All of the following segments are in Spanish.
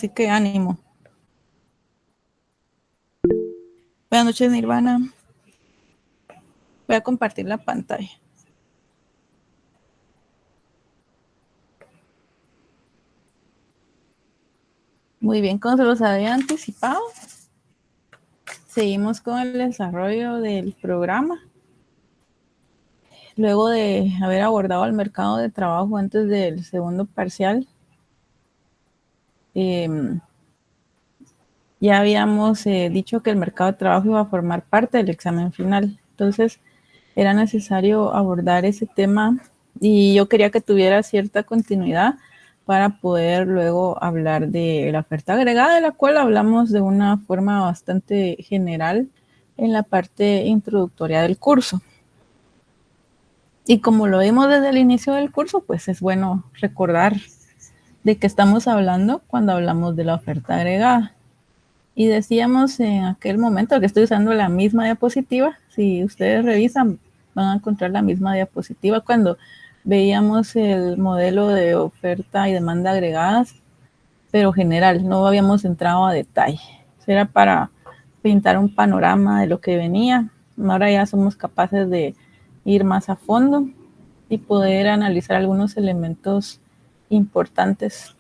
Así que ánimo. Buenas noches, Nirvana. Voy a compartir la pantalla. Muy bien, como se los había anticipado, seguimos con el desarrollo del programa. Luego de haber abordado el mercado de trabajo antes del segundo parcial, ya habíamos dicho que el mercado de trabajo iba a formar parte del examen final. Entonces, era necesario abordar ese tema y yo quería que tuviera cierta continuidad para poder luego hablar de la oferta agregada, de la cual hablamos de una forma bastante general en la parte introductoria del curso. Y como lo vimos desde el inicio del curso, pues es bueno recordar de qué estamos hablando cuando hablamos de la oferta agregada. Y decíamos en aquel momento que estoy usando la misma diapositiva. Si ustedes revisan, van a encontrar la misma diapositiva cuando veíamos el modelo de oferta y demanda agregadas, pero general, no habíamos entrado a detalle. Era para pintar un panorama de lo que venía. Ahora ya somos capaces de ir más a fondo y poder analizar algunos elementos importantes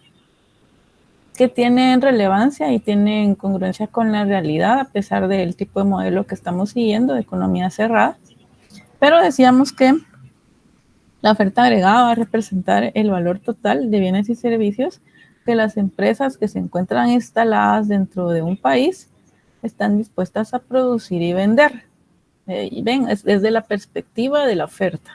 que tienen relevancia y tienen congruencia con la realidad a pesar del tipo de modelo que estamos siguiendo de economía cerrada. Pero decíamos que la oferta agregada va a representar el valor total de bienes y servicios que las empresas que se encuentran instaladas dentro de un país están dispuestas a producir y vender. Y ven, es desde la perspectiva de la oferta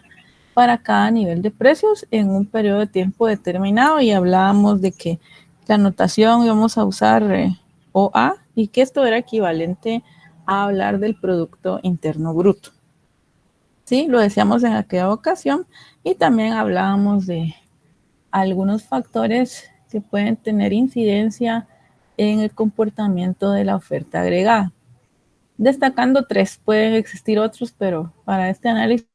para cada nivel de precios en un periodo de tiempo determinado, y hablábamos de que la notación íbamos a usar OA y que esto era equivalente a hablar del Producto Interno Bruto. Sí, lo decíamos en aquella ocasión, y también hablábamos de algunos factores que pueden tener incidencia en el comportamiento de la oferta agregada. Destacando 3, pueden existir otros, pero para este análisis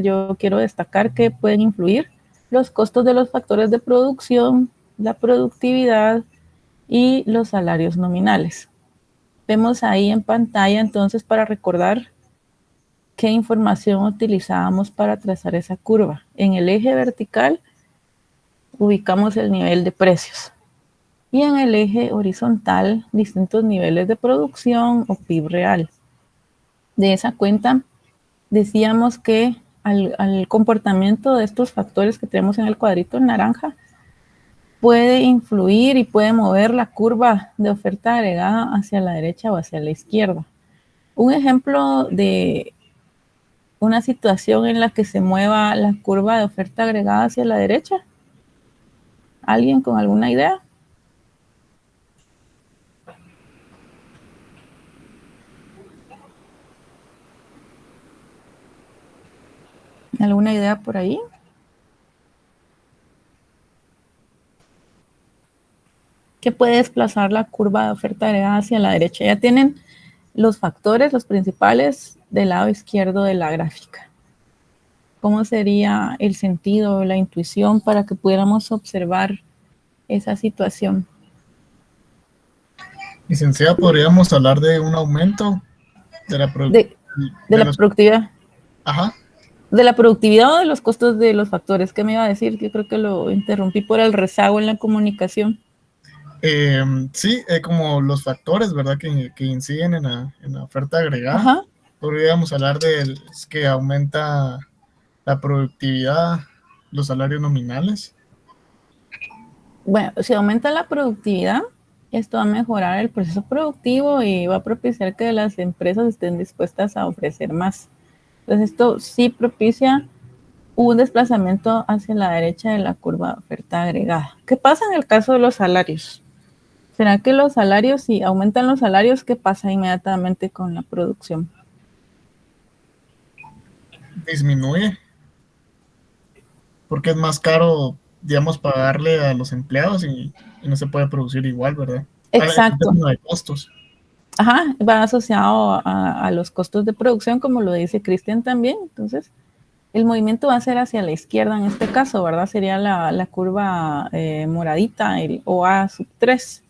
yo quiero destacar que pueden influir los costos de los factores de producción, la productividad y los salarios nominales. Vemos ahí en pantalla entonces para recordar qué información utilizábamos para trazar esa curva. En el eje vertical ubicamos el nivel de precios y en el eje horizontal distintos niveles de producción o PIB real. De esa cuenta decíamos que al comportamiento de estos factores que tenemos en el cuadrito en naranja puede influir y puede mover la curva de oferta agregada hacia la derecha o hacia la izquierda. Un ejemplo de una situación en la que se mueva la curva de oferta agregada hacia la derecha. ¿Alguien con alguna idea? ¿Alguna idea por ahí? ¿Qué puede desplazar la curva de oferta agregada hacia la derecha? Ya tienen los factores, los principales, del lado izquierdo de la gráfica. ¿Cómo sería el sentido, la intuición para que pudiéramos observar esa situación? Licenciada, podríamos hablar de un aumento de la, productividad. Ajá. De la productividad o de los costos de los factores. ¿Qué me iba a decir? Yo creo que lo interrumpí por el rezago en la comunicación. Sí, como los factores, ¿verdad? Que inciden en la oferta agregada. Ajá. Podríamos hablar de que aumenta la productividad, los salarios nominales. Bueno, si aumenta la productividad, esto va a mejorar el proceso productivo y va a propiciar que las empresas estén dispuestas a ofrecer más. Entonces, esto sí propicia un desplazamiento hacia la derecha de la curva de oferta agregada. ¿Qué pasa en el caso de los salarios? ¿Será que los salarios, si aumentan los salarios, qué pasa inmediatamente con la producción? Disminuye, porque es más caro, digamos, pagarle a los empleados y no se puede producir igual, ¿verdad? En Exacto. términos de costos. Ajá, va asociado a los costos de producción, como lo dice Cristian también. Entonces, el movimiento va a ser hacia la izquierda en este caso, ¿verdad? Sería la curva moradita, el OA sub 3.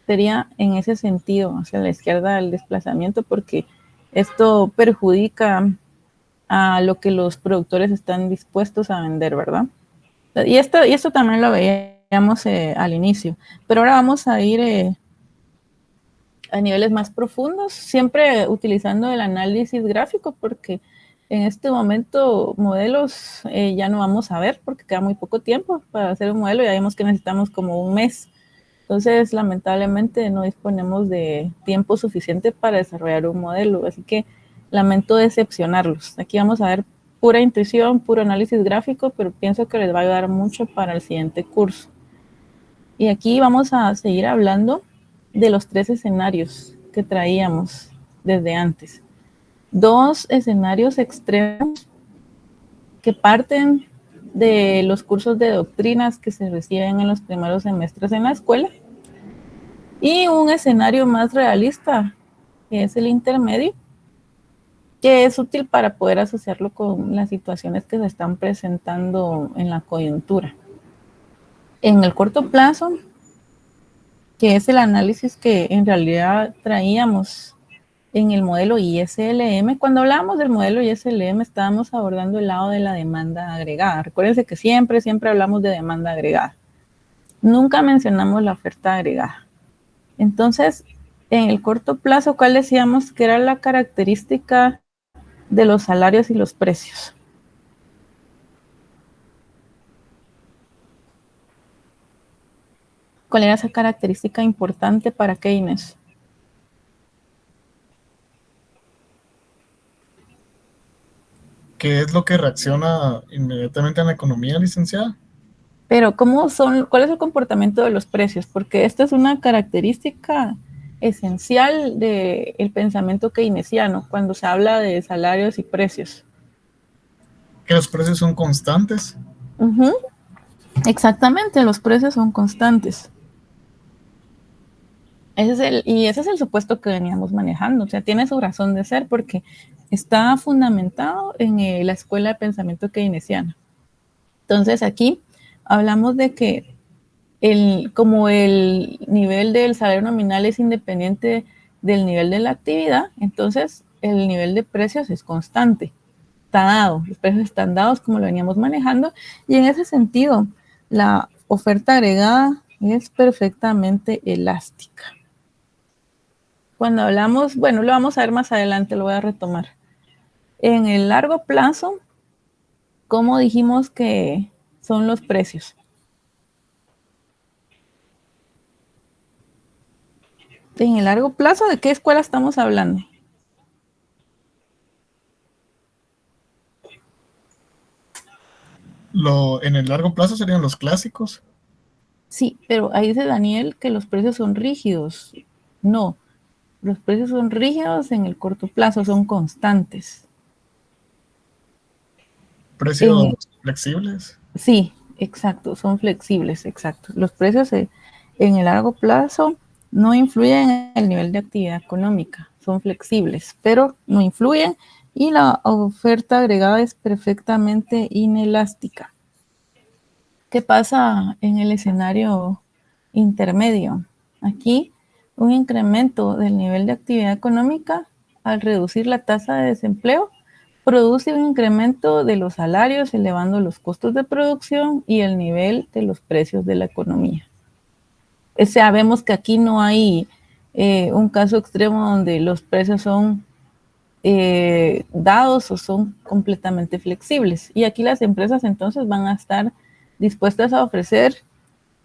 sería en ese sentido, hacia la izquierda el desplazamiento, porque esto perjudica a lo que los productores están dispuestos a vender, ¿verdad? Y esto también lo veíamos al inicio, pero ahora vamos a ir a niveles más profundos, siempre utilizando el análisis gráfico, porque en este momento modelos ya no vamos a ver, porque queda muy poco tiempo para hacer un modelo, ya vemos que necesitamos como un mes. Entonces, lamentablemente no disponemos de tiempo suficiente para desarrollar un modelo, así que lamento decepcionarlos. Aquí vamos a ver pura intuición, puro análisis gráfico, pero pienso que les va a ayudar mucho para el siguiente curso. Y aquí vamos a seguir hablando de los 3 escenarios que traíamos desde antes. 2 escenarios extremos que parten de los cursos de doctrinas que se reciben en los primeros semestres en la escuela, y un escenario más realista, que es el intermedio, que es útil para poder asociarlo con las situaciones que se están presentando en la coyuntura. En el corto plazo, que es el análisis que en realidad traíamos en el modelo ISLM. Cuando hablábamos del modelo ISLM estábamos abordando el lado de la demanda agregada. Recuérdense que siempre hablamos de demanda agregada. Nunca mencionamos la oferta agregada. Entonces, en el corto plazo, ¿cuál decíamos que era la característica de los salarios y los precios? ¿Cuál era esa característica importante para Keynes? ¿Qué es lo que reacciona inmediatamente en la economía, licenciada? Pero ¿cuál es el comportamiento de los precios? Porque esta es una característica esencial del pensamiento keynesiano cuando se habla de salarios y precios. Que los precios son constantes. Exactamente, los precios son constantes. Ese es el supuesto que veníamos manejando. O sea, tiene su razón de ser porque está fundamentado en la escuela de pensamiento keynesiano. Entonces, aquí hablamos de que como el nivel del salario nominal es independiente del nivel de la actividad, entonces el nivel de precios es constante, está dado, los precios están dados como lo veníamos manejando, y en ese sentido la oferta agregada es perfectamente elástica. Cuando hablamos, bueno, lo vamos a ver más adelante, lo voy a retomar. En el largo plazo, ¿cómo dijimos que son los precios? En el largo plazo, ¿de qué escuela estamos hablando? En el largo plazo serían los clásicos. Sí, pero ahí dice Daniel que los precios son rígidos. No, los precios son rígidos en el corto plazo, son constantes. Precios flexibles. Sí, exacto, son flexibles, exacto. Los precios en el largo plazo no influyen en el nivel de actividad económica, son flexibles, pero no influyen, y la oferta agregada es perfectamente inelástica. ¿Qué pasa en el escenario intermedio? Aquí, un incremento del nivel de actividad económica al reducir la tasa de desempleo produce un incremento de los salarios, elevando los costos de producción y el nivel de los precios de la economía. Sabemos que aquí no hay un caso extremo donde los precios son dados o son completamente flexibles. Y aquí las empresas entonces van a estar dispuestas a ofrecer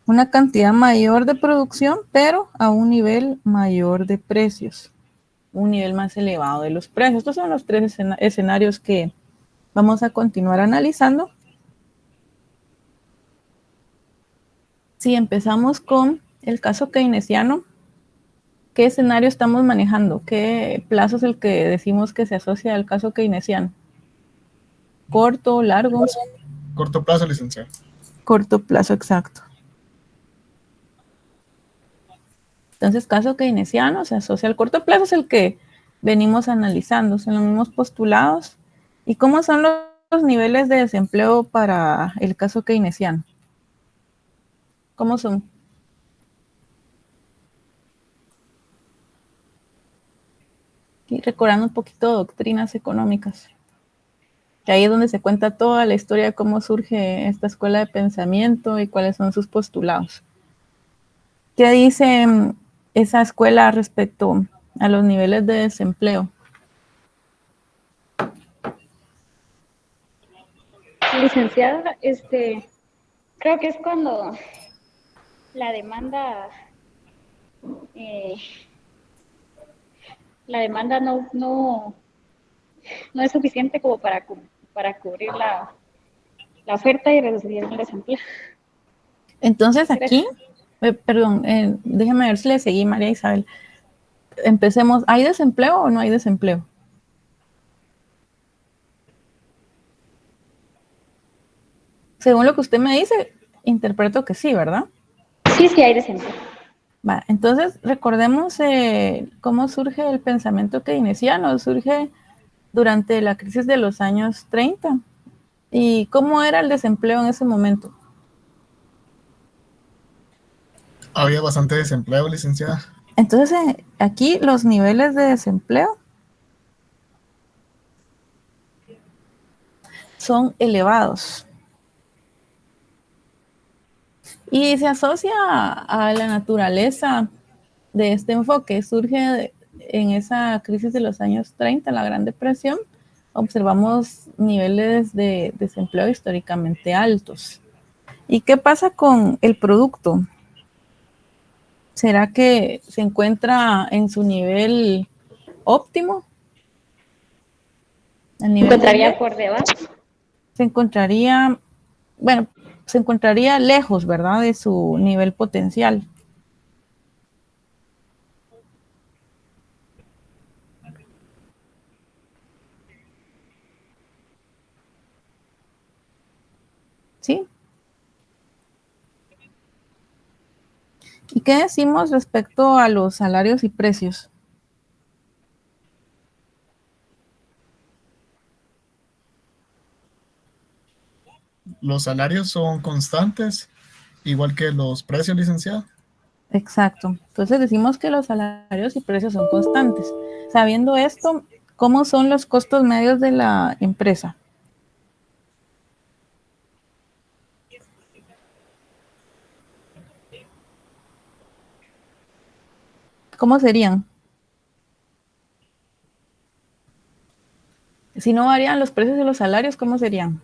una cantidad mayor de producción, pero a un nivel mayor de precios, un nivel más elevado de los precios. Estos son los 3 escenarios que vamos a continuar analizando. Si empezamos con el caso keynesiano, ¿qué escenario estamos manejando? ¿Qué plazo es el que decimos que se asocia al caso keynesiano? ¿Corto, largo? Corto plazo, licenciado. Corto plazo, exacto. Entonces, caso keynesiano se asocia al corto plazo, es el que venimos analizando, son los mismos postulados. ¿Y cómo son los niveles de desempleo para el caso keynesiano? ¿Cómo son? Y recordando un poquito doctrinas económicas. Que ahí es donde se cuenta toda la historia de cómo surge esta escuela de pensamiento y cuáles son sus postulados. ¿Qué dice esa escuela respecto a los niveles de desempleo? Licenciada, creo que es cuando la demanda, eh, no es suficiente como para cubrir la oferta y reducir el desempleo. Entonces aquí, perdón, déjeme ver si le seguí, María Isabel. Empecemos, ¿hay desempleo o no hay desempleo? Según lo que usted me dice, interpreto que sí, ¿verdad? Sí, sí hay desempleo. Va, entonces recordemos cómo surge el pensamiento keynesiano, surge durante la crisis de los años 30. ¿Y cómo era el desempleo en ese momento? Había bastante desempleo, licenciada. Entonces, aquí los niveles de desempleo son elevados. Y se asocia a la naturaleza de este enfoque. Surge en esa crisis de los años 30, la Gran Depresión. Observamos niveles de desempleo históricamente altos. ¿Y qué pasa con el producto? ¿Será que se encuentra en su nivel óptimo? ¿El nivel encontraría por debajo? se encontraría, bueno, se encontraría lejos, ¿verdad? De su nivel potencial. ¿Sí? ¿Y qué decimos respecto a los salarios y precios? Los salarios son constantes, igual que los precios, licenciada. Exacto. Entonces decimos que los salarios y precios son constantes. Sabiendo esto, ¿cómo son los costos medios de la empresa? ¿Cómo serían? Si no varían los precios de los salarios, ¿cómo serían?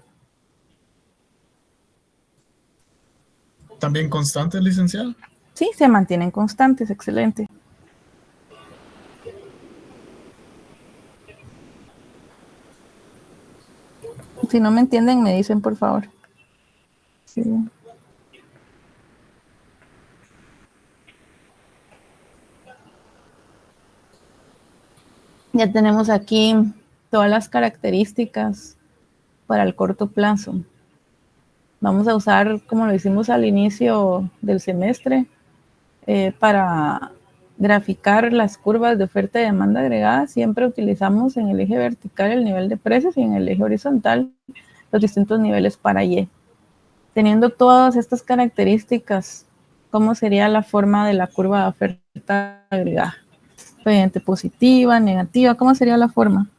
También constantes, licenciada. Sí, se mantienen constantes, excelente. Si no me entienden, me dicen, por favor. Sí. Ya tenemos aquí todas las características para el corto plazo. Vamos a usar, como lo hicimos al inicio del semestre, para graficar las curvas de oferta y demanda agregada. Siempre utilizamos en el eje vertical el nivel de precios y en el eje horizontal los distintos niveles para Y. Teniendo todas estas características, ¿cómo sería la forma de la curva de oferta agregada? Obviamente positiva, negativa, ¿cómo sería la forma?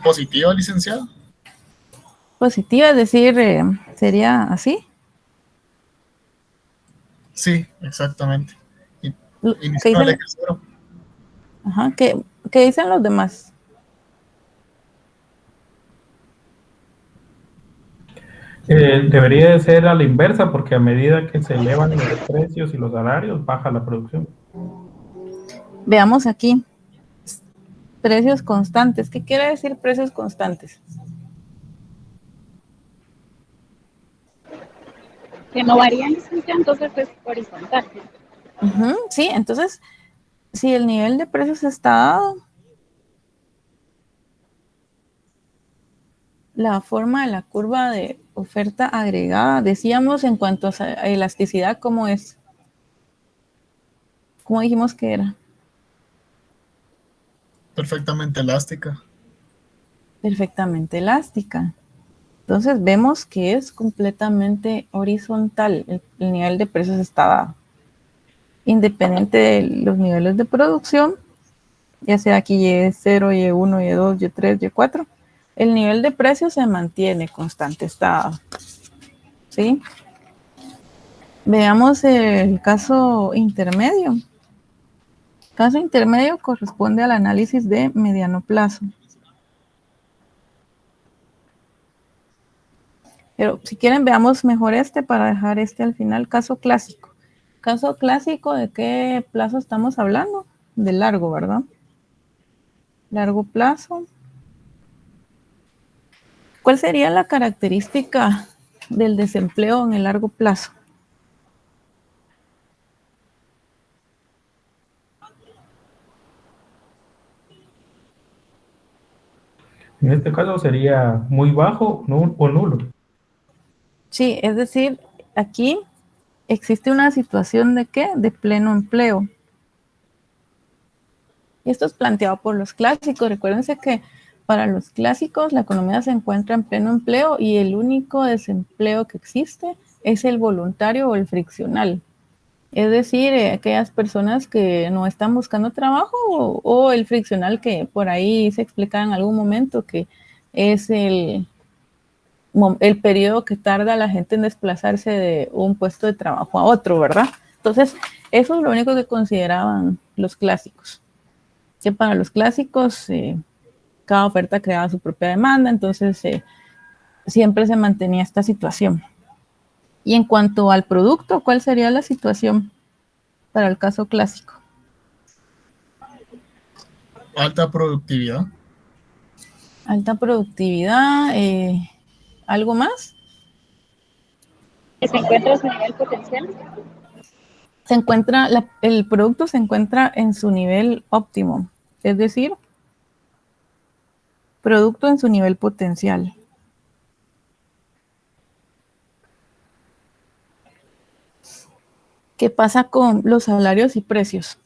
Positiva, licenciada. Positiva, es decir, sería así. Sí, exactamente. ¿Qué Iniciando el dicen, eje cero. ajá, qué dicen los demás? Debería de ser a la inversa, porque a medida que se elevan los precios y los salarios, baja la producción. Veamos aquí. Precios constantes. ¿Qué quiere decir precios constantes? Que no varían, licenciada, entonces es horizontal. Sí, entonces, si el nivel de precios está dado, la forma de la curva de oferta agregada, decíamos en cuanto a elasticidad, ¿cómo es? ¿Cómo dijimos que era? Perfectamente elástica. Perfectamente elástica. Entonces vemos que es completamente horizontal. El nivel de precios está dado. Independiente de los niveles de producción, ya sea aquí Y0, Y1, Y2, Y3, Y4, el nivel de precios se mantiene constante, está dado. ¿Sí? Veamos el caso intermedio. El caso intermedio corresponde al análisis de mediano plazo. Pero si quieren, veamos mejor este para dejar este al final. Caso clásico. Caso clásico, ¿de qué plazo estamos hablando? De largo, ¿verdad? Largo plazo. ¿Cuál sería la característica del desempleo en el largo plazo? En este caso sería muy bajo o nulo. Sí, es decir, aquí existe una situación de ¿qué? De pleno empleo. Y esto es planteado por los clásicos. Recuérdense que para los clásicos la economía se encuentra en pleno empleo y el único desempleo que existe es el voluntario o el friccional. Es decir, aquellas personas que no están buscando trabajo o el friccional que por ahí se explica en algún momento que es el periodo que tarda la gente en desplazarse de un puesto de trabajo a otro, ¿verdad? Entonces, eso es lo único que consideraban los clásicos. Que para los clásicos, cada oferta creaba su propia demanda, entonces siempre se mantenía esta situación. Y en cuanto al producto, ¿cuál sería la situación para el caso clásico? Alta productividad. Alta productividad, ¿algo más? ¿Se encuentra a su nivel potencial? El producto se encuentra en su nivel óptimo, es decir, producto en su nivel potencial. ¿Qué pasa con los salarios y precios?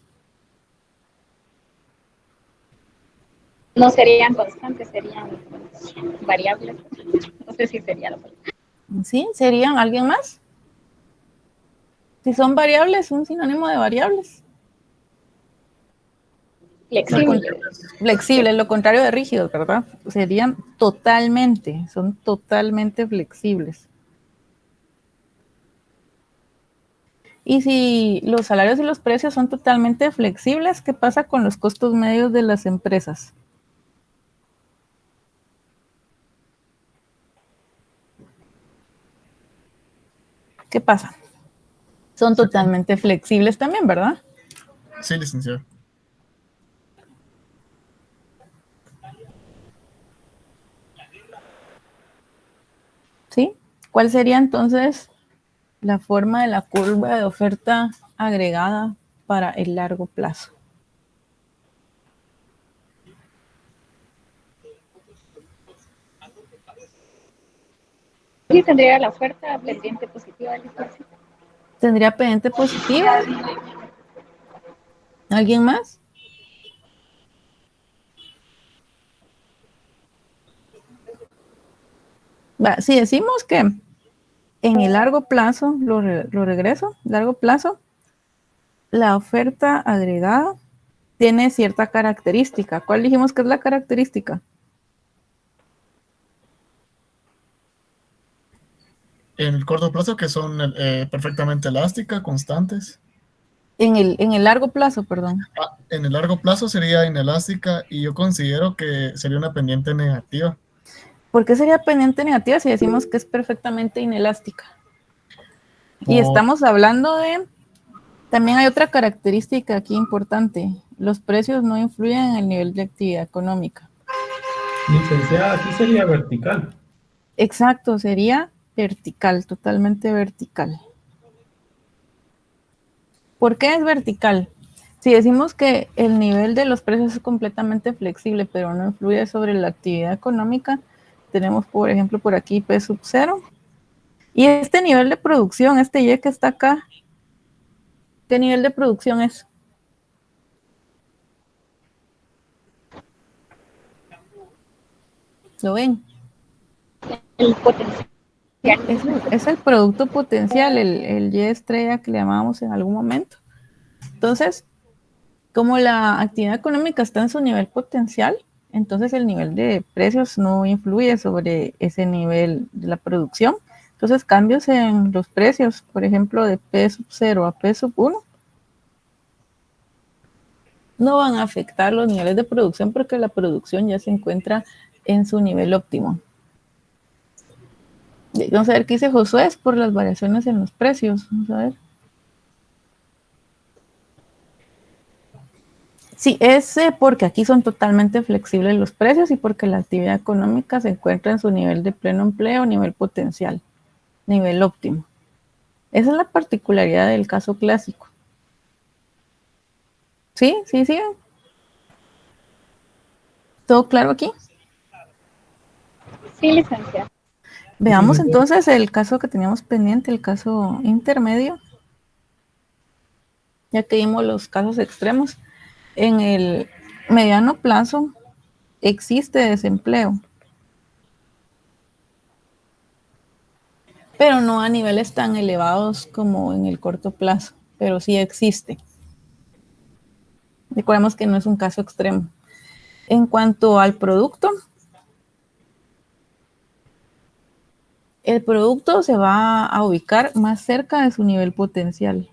No serían constantes, serían variables. No sé si sería la palabra. ¿Sí? ¿Serían alguien más? Si son variables, un sinónimo de variables. Flexibles, lo contrario de rígidos, ¿verdad? Serían son totalmente flexibles. Y si los salarios y los precios son totalmente flexibles, ¿qué pasa con los costos medios de las empresas? ¿Qué pasa? Son totalmente flexibles también, ¿verdad? Sí, licenciado. ¿Sí? ¿Cuál sería entonces la forma de la curva de oferta agregada para el largo plazo? Sí, tendría la oferta pendiente positiva del espacio. ¿Tendría pendiente positiva? ¿Alguien más? Si decimos que en el largo plazo, lo regreso, largo plazo, la oferta agregada tiene cierta característica. ¿Cuál dijimos que es la característica? En el corto plazo, que son perfectamente elásticas, constantes. En el largo plazo, perdón. En el largo plazo sería inelástica y yo considero que sería una pendiente negativa. ¿Por qué sería pendiente negativa si decimos que es perfectamente inelástica? Y estamos hablando de... También hay otra característica aquí importante. Los precios no influyen en el nivel de actividad económica. Licenciada, aquí sería vertical. Exacto, sería vertical, totalmente vertical. ¿Por qué es vertical? Si decimos que el nivel de los precios es completamente flexible, pero no influye sobre la actividad económica, tenemos, por ejemplo, por aquí P sub 0. Y este nivel de producción, este Y que está acá, ¿qué nivel de producción es? ¿Lo ven? El potencial. Es el producto potencial, el Y estrella que le llamábamos en algún momento. Entonces, como la actividad económica está en su nivel potencial, entonces el nivel de precios no influye sobre ese nivel de la producción. Entonces, cambios en los precios, por ejemplo, de P0 a P1, no van a afectar los niveles de producción porque la producción ya se encuentra en su nivel óptimo. Vamos a ver qué dice Josué, es por las variaciones en los precios. Vamos a ver. Sí, es porque aquí son totalmente flexibles los precios y porque la actividad económica se encuentra en su nivel de pleno empleo, nivel potencial, nivel óptimo. Esa es la particularidad del caso clásico. ¿Sí? ¿Sí? ¿Sí? ¿Todo claro aquí? Sí, licenciada. Veamos entonces el caso que teníamos pendiente, el caso intermedio. Ya que vimos los casos extremos. En el mediano plazo existe desempleo, pero no a niveles tan elevados como en el corto plazo, pero sí existe. Recordemos que no es un caso extremo. En cuanto al producto, el producto se va a ubicar más cerca de su nivel potencial.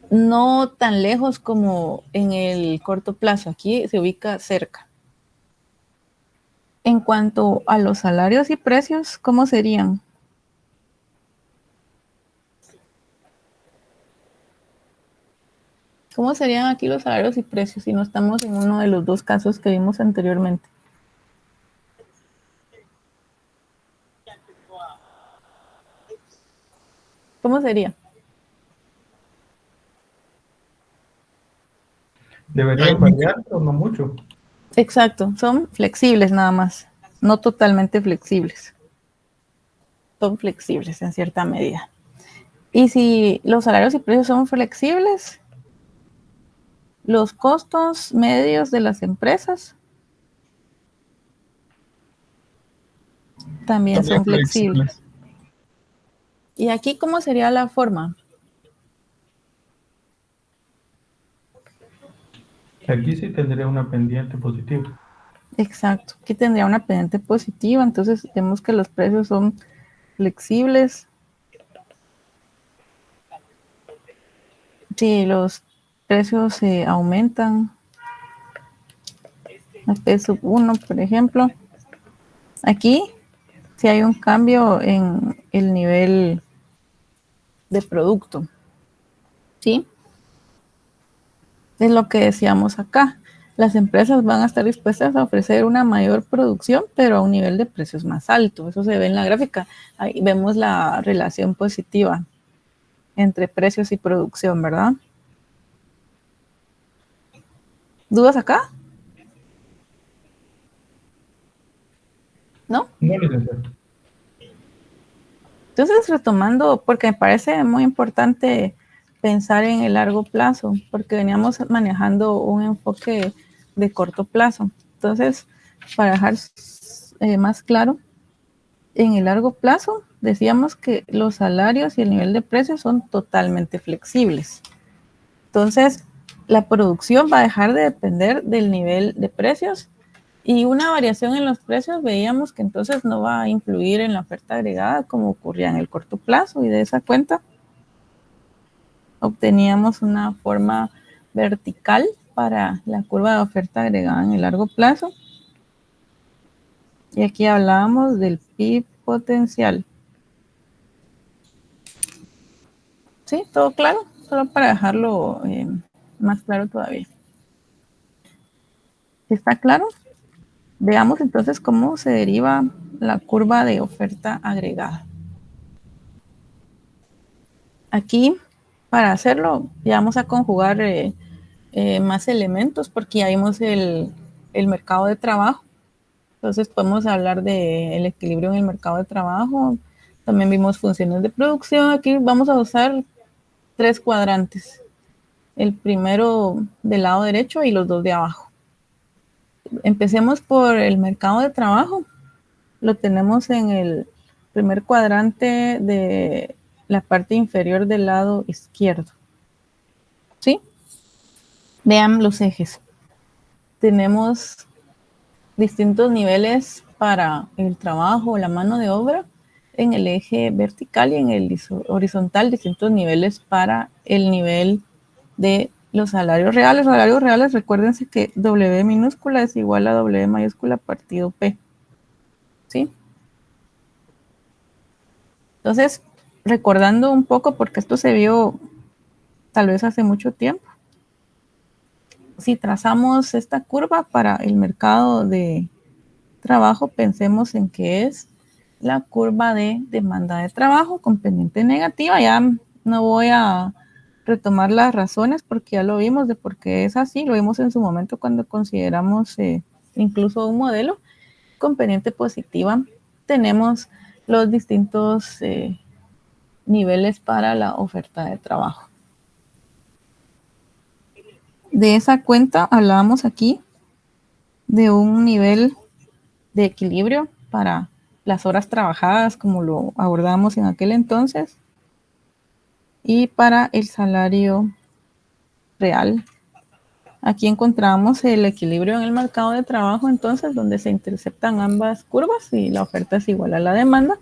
No tan lejos como en el corto plazo, aquí se ubica cerca. En cuanto a los salarios y precios, ¿cómo serían? ¿Cómo serían aquí los salarios y precios si no estamos en uno de los dos casos que vimos anteriormente? ¿Cómo sería? Deberían variar, pero no mucho. Exacto, son flexibles nada más, no totalmente flexibles. Son flexibles en cierta medida. Y si los salarios y precios son flexibles, los costos medios de las empresas también son flexibles. ¿Y aquí cómo sería la forma? Aquí sí tendría una pendiente positiva. Exacto, aquí tendría una pendiente positiva, entonces vemos que los precios son flexibles. Si los precios se aumentan a P1, por ejemplo, aquí si hay un cambio en el nivel de producto, ¿sí? Es lo que decíamos acá. Las empresas van a estar dispuestas a ofrecer una mayor producción, pero a un nivel de precios más alto. Eso se ve en la gráfica. Ahí vemos la relación positiva entre precios y producción, ¿verdad? ¿Dudas acá? ¿No? No, licenciado. Entonces, retomando, porque me parece muy importante pensar en el largo plazo, porque veníamos manejando un enfoque de corto plazo. Entonces, para dejar más claro, en el largo plazo decíamos que los salarios y el nivel de precios son totalmente flexibles. Entonces, la producción va a dejar de depender del nivel de precios y una variación en los precios veíamos que entonces no va a influir en la oferta agregada como ocurría en el corto plazo, y de esa cuenta obteníamos una forma vertical para la curva de oferta agregada en el largo plazo. Y aquí hablábamos del PIB potencial. ¿Sí? ¿Todo claro? Solo para dejarlo más claro todavía. ¿Está claro? Veamos entonces cómo se deriva la curva de oferta agregada. Aquí, para hacerlo, ya vamos a conjugar más elementos porque ya vimos el mercado de trabajo. Entonces podemos hablar del equilibrio en el mercado de trabajo. También vimos funciones de producción. Aquí vamos a usar 3 cuadrantes. el primero del lado derecho y los dos de abajo. Empecemos por el mercado de trabajo. Lo tenemos en el primer cuadrante de la parte inferior del lado izquierdo. ¿Sí? Vean los ejes. Tenemos distintos niveles para el trabajo o la mano de obra en el eje vertical y en el horizontal, distintos niveles para el nivel de los salarios reales. Salarios reales, recuérdense que W minúscula es igual a W mayúscula partido P. ¿Sí? Entonces, recordando un poco, porque esto se vio tal vez hace mucho tiempo, si trazamos esta curva para el mercado de trabajo, pensemos en que es la curva de demanda de trabajo con pendiente negativa. Ya no voy a retomar las razones porque ya lo vimos de por qué es así, lo vimos en su momento cuando consideramos incluso un modelo con pendiente positiva. Tenemos los distintos niveles para la oferta de trabajo. De esa cuenta hablábamos aquí de un nivel de equilibrio para las horas trabajadas, como lo abordamos en aquel entonces, y para el salario real. Aquí encontramos el equilibrio en el mercado de trabajo, entonces, donde se interceptan ambas curvas y la oferta es igual a la demanda.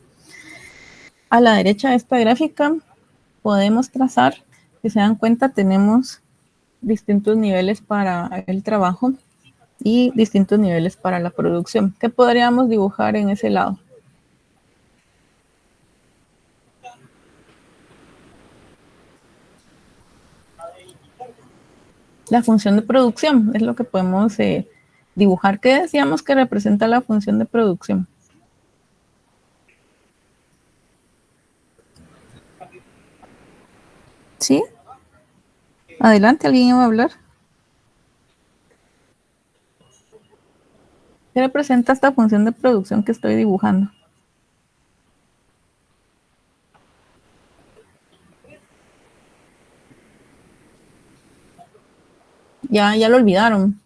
A la derecha de esta gráfica podemos trazar, si se dan cuenta, tenemos distintos niveles para el trabajo y distintos niveles para la producción. ¿Qué podríamos dibujar en ese lado? La función de producción es lo que podemos dibujar. ¿Qué decíamos que representa la función de producción? ¿Sí? Adelante, ¿alguien iba a hablar? ¿Qué representa esta función de producción que estoy dibujando? Ya lo olvidaron.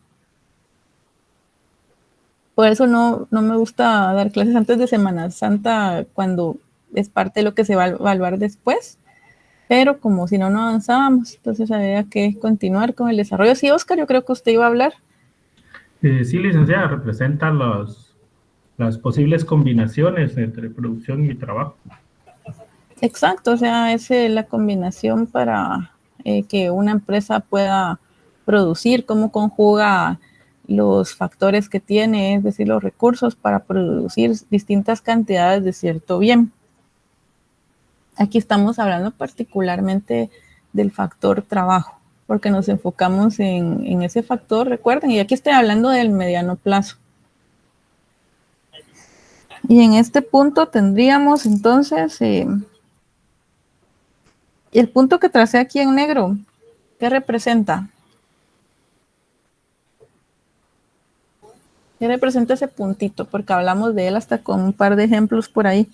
Por eso no me gusta dar clases antes de Semana Santa, cuando es parte de lo que se va a evaluar después. Pero como si no avanzábamos, entonces había que continuar con el desarrollo. Sí, Oscar, yo creo que usted iba a hablar. Sí, licenciada, representa las posibles combinaciones entre producción y trabajo. Exacto, o sea, es la combinación para que una empresa pueda producir, cómo conjuga los factores que tiene, es decir, los recursos para producir distintas cantidades de cierto bien. Aquí estamos hablando particularmente del factor trabajo, porque nos enfocamos en ese factor, recuerden, y aquí estoy hablando del mediano plazo. Y en este punto tendríamos entonces el punto que tracé aquí en negro, ¿qué representa? ¿Qué representa ese puntito? Porque hablamos de él hasta con un par de ejemplos por ahí.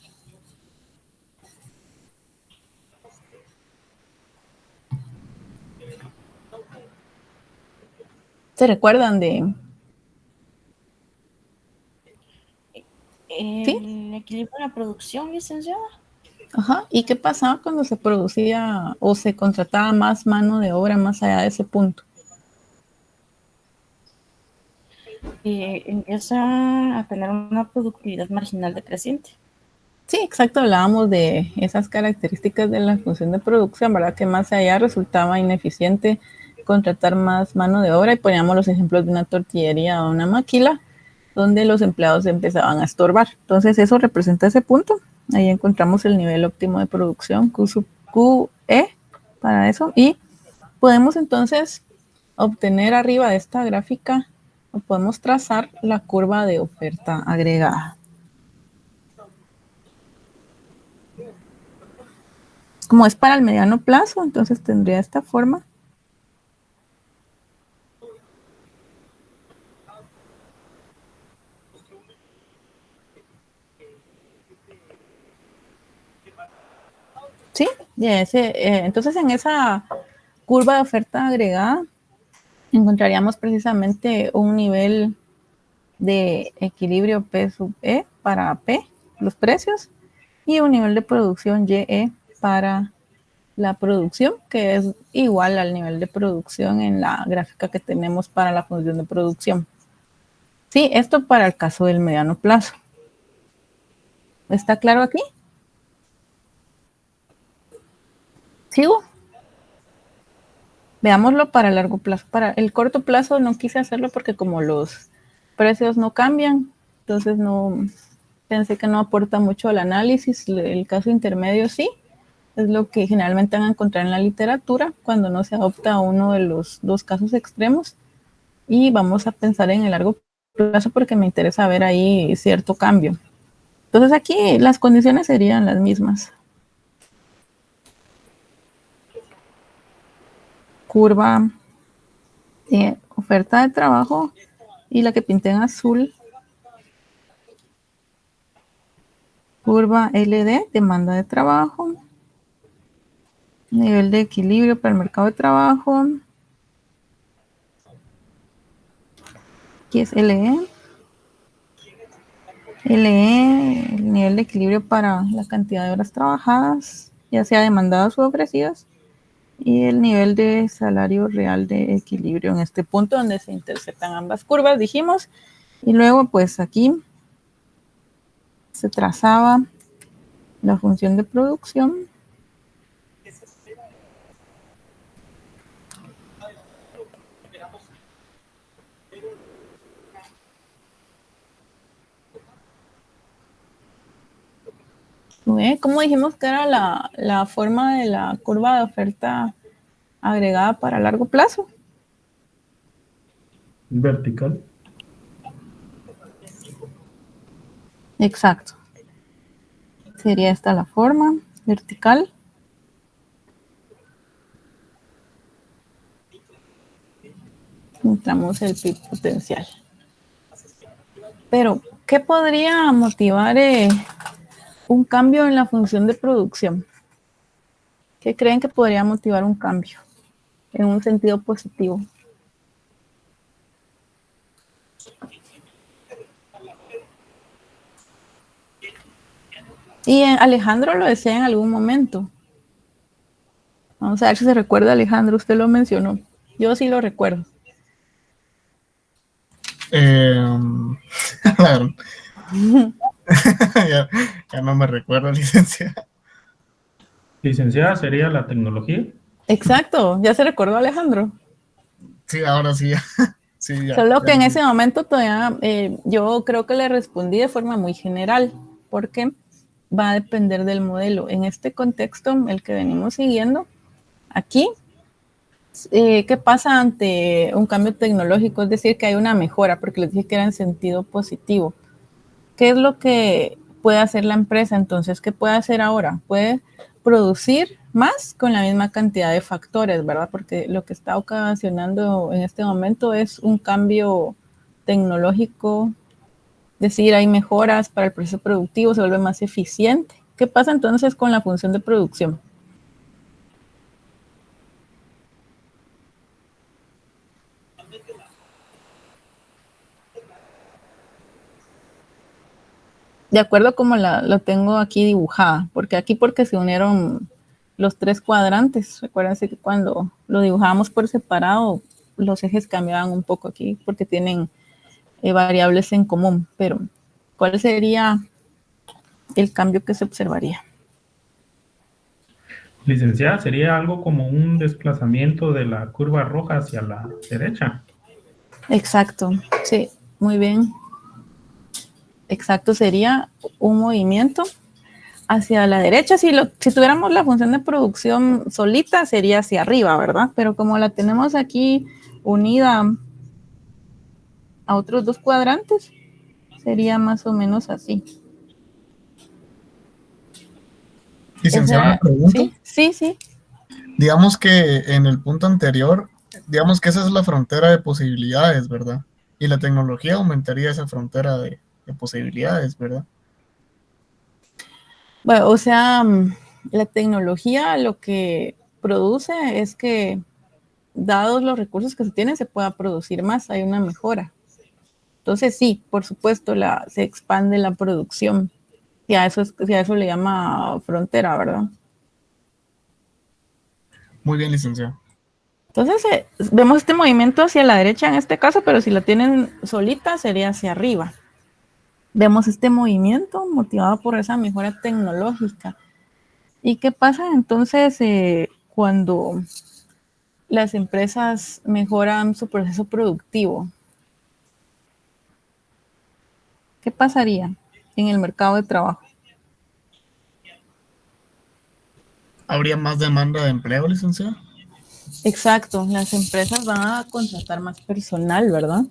¿Se recuerdan de? El ¿Sí? equilibrio de la producción, licenciada. Ajá. ¿Y qué pasaba cuando se producía o se contrataba más mano de obra más allá de ese punto? Empieza a tener una productividad marginal decreciente. Sí, exacto, hablábamos de esas características de la función de producción, ¿verdad? Que más allá resultaba ineficiente contratar más mano de obra y poníamos los ejemplos de una tortillería o una maquila donde los empleados empezaban a estorbar. Entonces eso representa ese punto. Ahí encontramos el nivel óptimo de producción, Q sub QE, para eso. Y podemos entonces obtener arriba de esta gráfica, o podemos trazar la curva de oferta agregada. Como es para el mediano plazo, entonces tendría esta forma. Sí, entonces en esa curva de oferta agregada, encontraríamos precisamente un nivel de equilibrio P sub E para P, los precios, y un nivel de producción YE para la producción, que es igual al nivel de producción en la gráfica que tenemos para la función de producción. Sí, esto para el caso del mediano plazo. ¿Está claro aquí? ¿Sigo? Veámoslo para el largo plazo. Para el corto plazo no quise hacerlo porque como los precios no cambian, entonces no pensé que no aporta mucho al análisis. El caso intermedio sí, es lo que generalmente van a encontrar en la literatura cuando no se adopta uno de los dos casos extremos. Y vamos a pensar en el largo plazo porque me interesa ver ahí cierto cambio. Entonces aquí las condiciones serían las mismas. Curva oferta de trabajo y la que pinté en azul, curva LD, demanda de trabajo, nivel de equilibrio para el mercado de trabajo, aquí es LE, el nivel de equilibrio para la cantidad de horas trabajadas, ya sea demandadas o ofrecidas, y el nivel de salario real de equilibrio en este punto donde se interceptan ambas curvas, dijimos, y luego pues aquí se trazaba la función de producción. ¿Cómo dijimos que era la forma de la curva de oferta agregada para largo plazo? Vertical. Exacto. Sería esta la forma vertical. Encontramos el PIB potencial. Pero, ¿qué podría motivar un cambio en la función de producción? ¿Qué creen que podría motivar un cambio en un sentido positivo? Y Alejandro lo decía en algún momento. Vamos a ver si se recuerda, Alejandro, usted lo mencionó. Yo sí lo recuerdo. Claro. Ya no me recuerdo, licenciada. Licenciada, ¿sería la tecnología? Exacto, ya se recordó, Alejandro. Sí, ahora sí, ya. Sí, ya, Solo que ya. en ese momento todavía yo creo que le respondí de forma muy general, porque va a depender del modelo. En este contexto, el que venimos siguiendo, aquí, ¿qué pasa ante un cambio tecnológico? Es decir, que hay una mejora, porque les dije que era en sentido positivo. ¿Qué es lo que puede hacer la empresa? Entonces, ¿qué puede hacer ahora? Puede producir más con la misma cantidad de factores, ¿verdad? Porque lo que está ocasionando en este momento es un cambio tecnológico, es decir, hay mejoras para el proceso productivo, se vuelve más eficiente. ¿Qué pasa entonces con la función de producción? De acuerdo como lo tengo aquí dibujada, porque se unieron los tres cuadrantes. Recuérdense que cuando lo dibujábamos por separado, los ejes cambiaban un poco aquí porque tienen variables en común. Pero, ¿cuál sería el cambio que se observaría? Licenciada, sería algo como un desplazamiento de la curva roja hacia la derecha. Exacto, sí, muy bien. Exacto, sería un movimiento hacia la derecha. Si tuviéramos la función de producción solita, sería hacia arriba, ¿verdad? Pero como la tenemos aquí unida a otros dos cuadrantes, sería más o menos así. Licenciada, una pregunta. Sí. Digamos que en el punto anterior, digamos que esa es la frontera de posibilidades, ¿verdad? Y la tecnología aumentaría esa frontera de posibilidades, ¿verdad? Bueno, o sea, la tecnología lo que produce es que dados los recursos que se tienen, se pueda producir más, hay una mejora. Entonces sí, por supuesto, se expande la producción. Y a eso le llama frontera, ¿verdad? Muy bien, licenciado. Entonces vemos este movimiento hacia la derecha en este caso, pero si la tienen solita sería hacia arriba. Vemos este movimiento motivado por esa mejora tecnológica. ¿Y qué pasa entonces cuando las empresas mejoran su proceso productivo? ¿Qué pasaría en el mercado de trabajo? ¿Habría más demanda de empleo, licenciado? Exacto, las empresas van a contratar más personal, ¿verdad?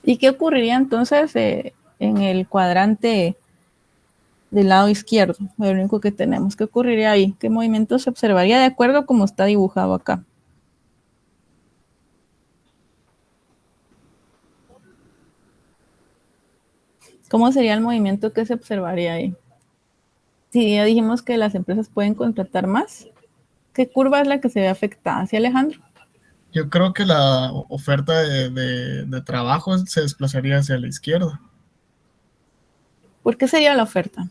¿Y qué ocurriría entonces en el cuadrante del lado izquierdo? El único que tenemos. ¿Qué ocurriría ahí? ¿Qué movimiento se observaría de acuerdo a como está dibujado acá? ¿Cómo sería el movimiento que se observaría ahí? Si ya dijimos que las empresas pueden contratar más, ¿qué curva es la que se ve afectada? ¿Sí, Alejandro? Yo creo que la oferta de trabajo se desplazaría hacia la izquierda. ¿Por qué sería la oferta?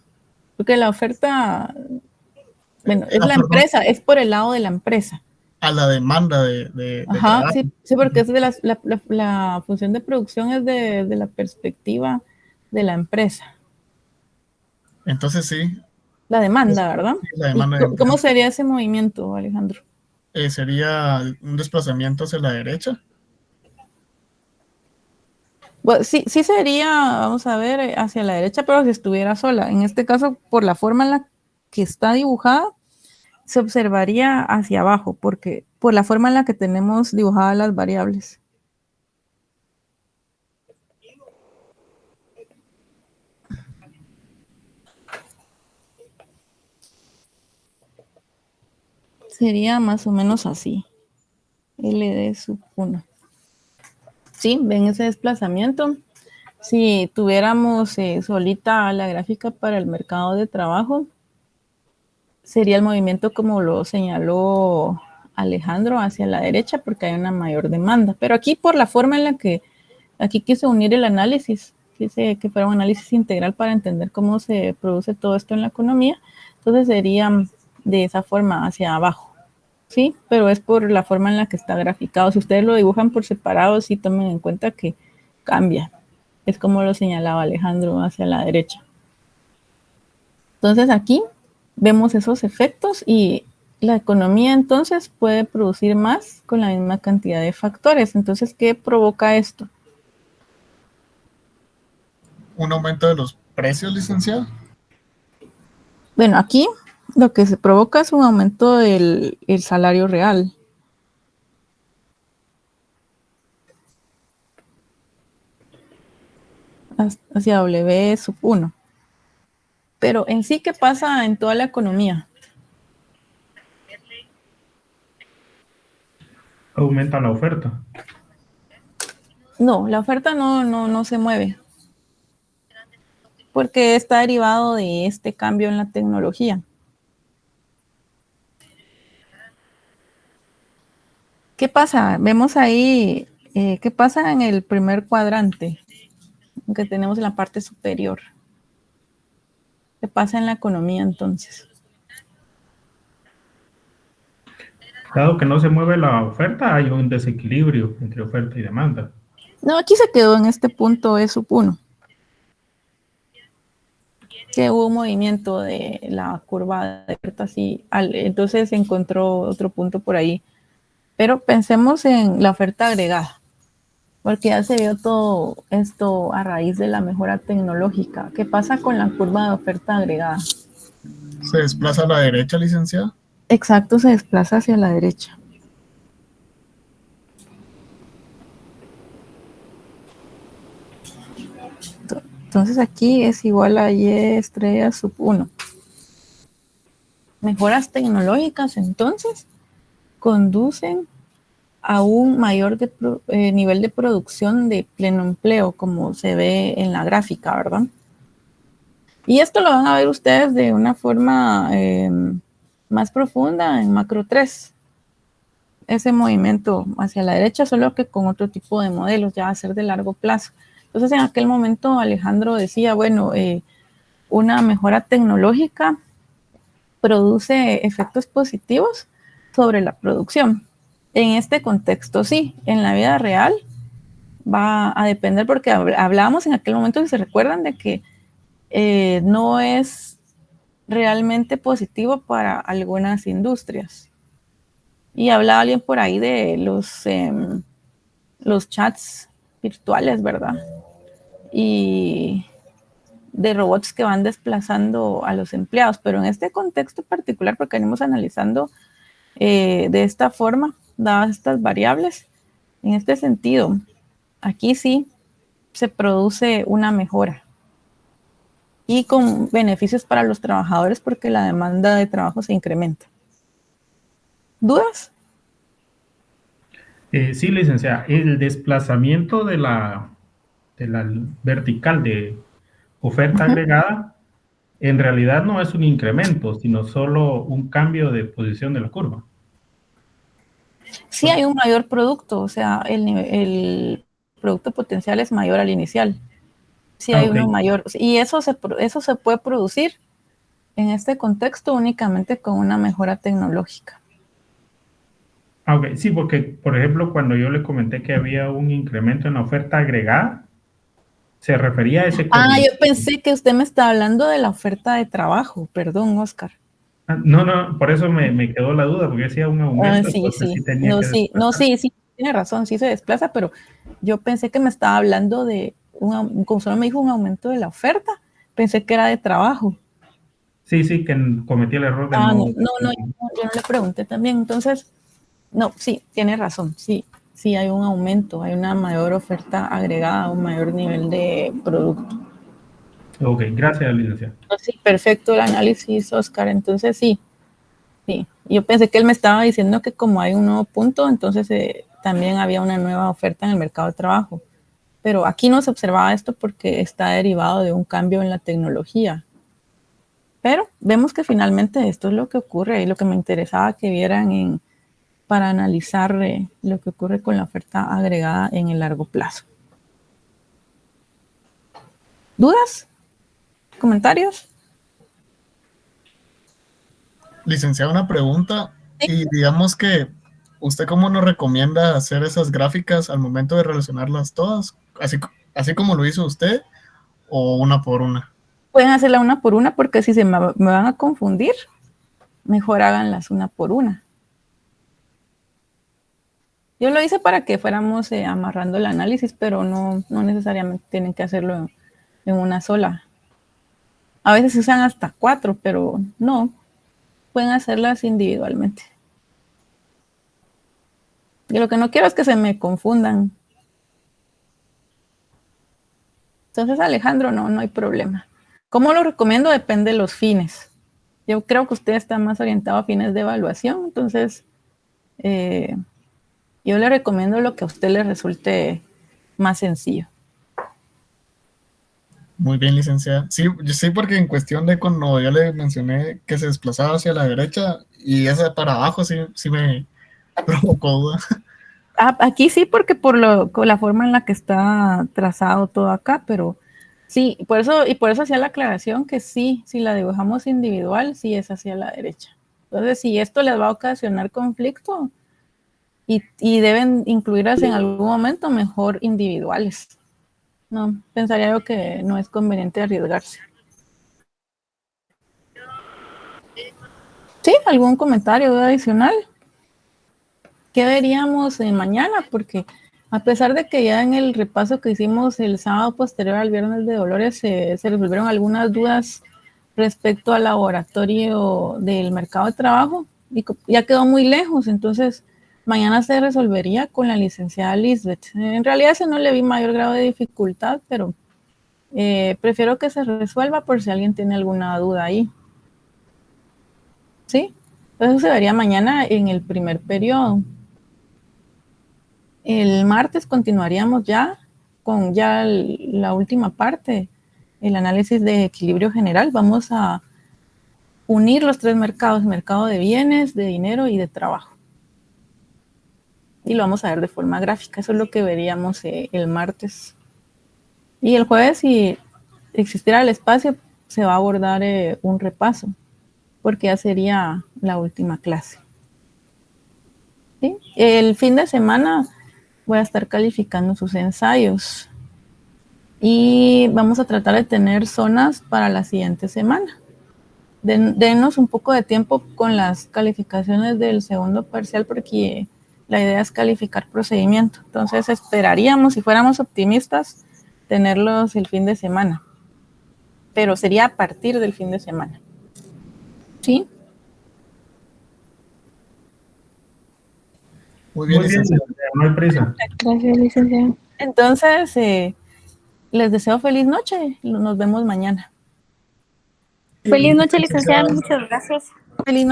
Porque la oferta, bueno, es la Perdón, empresa, es por el lado de la empresa. a la demanda de Ajá, trabajo. sí, porque es de la función de producción es de la perspectiva de la empresa. Entonces sí, La demanda, ¿verdad? la ¿Y demanda de cómo empleo sería ese movimiento, Alejandro? sería un desplazamiento hacia la derecha. Bueno, sí sería, vamos a ver, hacia la derecha, pero si estuviera sola. En este caso, por la forma en la que está dibujada, se observaría hacia abajo, porque por la forma en la que tenemos dibujadas las variables. Sería más o menos así. LD sub 1. Sí, ven ese desplazamiento. Si tuviéramos solita la gráfica para el mercado de trabajo, sería el movimiento como lo señaló Alejandro hacia la derecha porque hay una mayor demanda. Pero aquí por la forma en la que aquí quise unir el análisis, quise que fuera un análisis integral para entender cómo se produce todo esto en la economía, entonces sería de esa forma hacia abajo. Sí, pero es por la forma en la que está graficado. Si ustedes lo dibujan por separado, sí tomen en cuenta que cambia. Es como lo señalaba Alejandro hacia la derecha. Entonces aquí vemos esos efectos y la economía entonces puede producir más con la misma cantidad de factores. Entonces, ¿qué provoca esto? Un aumento de los precios, licenciado. Bueno, aquí lo que se provoca es un aumento del salario real. Hacia W sub 1. Pero en sí, ¿qué pasa en toda la economía? Aumenta la oferta. No, la oferta no se mueve. Porque está derivado de este cambio en la tecnología. ¿Qué pasa? Vemos ahí, ¿qué pasa en el primer cuadrante que tenemos en la parte superior? ¿Qué pasa en la economía entonces? Dado que no se mueve la oferta, hay un desequilibrio entre oferta y demanda. No, aquí se quedó en este punto E sub 1. Que hubo un movimiento de la curva de ofertas y entonces se encontró otro punto por ahí. Pero pensemos en la oferta agregada, porque ya se vio todo esto a raíz de la mejora tecnológica. ¿Qué pasa con la curva de oferta agregada? Se desplaza a la derecha, licenciado. Exacto, se desplaza hacia la derecha. Entonces aquí es igual a Y estrella sub 1. Mejoras tecnológicas entonces conducen a un mayor nivel de producción de pleno empleo, como se ve en la gráfica, ¿verdad? Y esto lo van a ver ustedes de una forma más profunda en macro 3. ese movimiento hacia la derecha, solo que con otro tipo de modelos, ya va a ser de largo plazo. Entonces, en aquel momento Alejandro decía, bueno, una mejora tecnológica produce efectos positivos sobre la producción. En este contexto, sí. En la vida real va a depender, porque hablábamos en aquel momento, si se recuerdan, de que no es realmente positivo para algunas industrias. Y hablaba alguien por ahí de los chats virtuales, ¿verdad? Y de robots que van desplazando a los empleados, pero en este contexto particular, porque venimos analizando de esta forma, dadas estas variables, en este sentido, aquí sí se produce una mejora y con beneficios para los trabajadores porque la demanda de trabajo se incrementa. ¿Dudas? Sí, licenciada. El desplazamiento de la vertical de oferta agregada en realidad no es un incremento, sino solo un cambio de posición de la curva. Sí hay un mayor producto, o sea, el producto potencial es mayor al inicial. Sí hay uno mayor. Y eso se puede producir en este contexto únicamente con una mejora tecnológica. Ok, sí, porque, por ejemplo, cuando yo le comenté que había un incremento en la oferta agregada, se refería a ese... Yo pensé que usted me estaba hablando de la oferta de trabajo. Perdón, Oscar. No, por eso me quedó la duda, porque decía un aumento, entonces sí tenía que desplazar. Sí, tiene razón, sí se desplaza, pero yo pensé que me estaba hablando de, como solo me dijo un aumento de la oferta, pensé que era de trabajo. Sí, que cometí el error de no, yo no le pregunté también, entonces, no, sí, tiene razón, sí hay un aumento, hay una mayor oferta agregada, un mayor nivel de producto. Ok, gracias, licenciada. Sí, perfecto el análisis, Oscar, entonces sí, yo pensé que él me estaba diciendo que como hay un nuevo punto, entonces también había una nueva oferta en el mercado de trabajo, pero aquí no se observaba esto porque está derivado de un cambio en la tecnología. Pero vemos que finalmente esto es lo que ocurre y lo que me interesaba que vieran para analizar lo que ocurre con la oferta agregada en el largo plazo. ¿Dudas? ¿Comentarios? Licenciada, una pregunta. Y digamos que, ¿usted cómo nos recomienda hacer esas gráficas al momento de relacionarlas todas? ¿Así como lo hizo usted o una por una? Pueden hacerla una por una porque si me van a confundir, mejor háganlas una por una. Yo lo hice para que fuéramos amarrando el análisis, pero no necesariamente tienen que hacerlo en una sola. A veces se usan hasta 4, pero no, pueden hacerlas individualmente. Y lo que no quiero es que se me confundan. Entonces, Alejandro, no hay problema. ¿Cómo lo recomiendo? Depende de los fines. Yo creo que usted está más orientado a fines de evaluación, entonces yo le recomiendo lo que a usted le resulte más sencillo. Muy bien, licenciada. Sí, porque en cuestión de cuando ya le mencioné que se desplazaba hacia la derecha y esa para abajo, sí me provocó duda. Aquí sí, porque con la forma en la que está trazado todo acá, pero sí, por eso hacía la aclaración que sí, si la dibujamos individual, sí es hacia la derecha. Entonces, si esto les va a ocasionar conflicto y deben incluirlas en algún momento, mejor individuales. No, pensaría yo que no es conveniente arriesgarse. ¿Sí? ¿Algún comentario adicional? ¿Qué veríamos mañana? Porque a pesar de que ya en el repaso que hicimos el sábado posterior al Viernes de Dolores se resolvieron algunas dudas respecto al laboratorio del mercado de trabajo y ya quedó muy lejos, entonces mañana se resolvería con la licenciada Lisbeth. En realidad ese no le vi mayor grado de dificultad, pero prefiero que se resuelva por si alguien tiene alguna duda ahí. ¿Sí? Entonces se vería mañana en el primer periodo. El martes continuaríamos ya con la última parte, el análisis de equilibrio general. Vamos a unir los tres mercados, mercado de bienes, de dinero y de trabajo. y lo vamos a ver de forma gráfica. Eso es lo que veríamos el martes. Y el jueves, si existiera el espacio, se va a abordar un repaso, porque ya sería la última clase. ¿Sí? El fin de semana voy a estar calificando sus ensayos y vamos a tratar de tener zonas para la siguiente semana. Denos un poco de tiempo con las calificaciones del segundo parcial, porque la idea es calificar procedimiento. Entonces esperaríamos, si fuéramos optimistas, tenerlos el fin de semana, pero sería a partir del fin de semana. ¿Sí? Muy bien, licenciado. No hay prisa. Gracias, licenciado. Entonces, les deseo feliz noche. Nos vemos mañana. Feliz noche, licenciada. Muchas gracias. Feliz noche.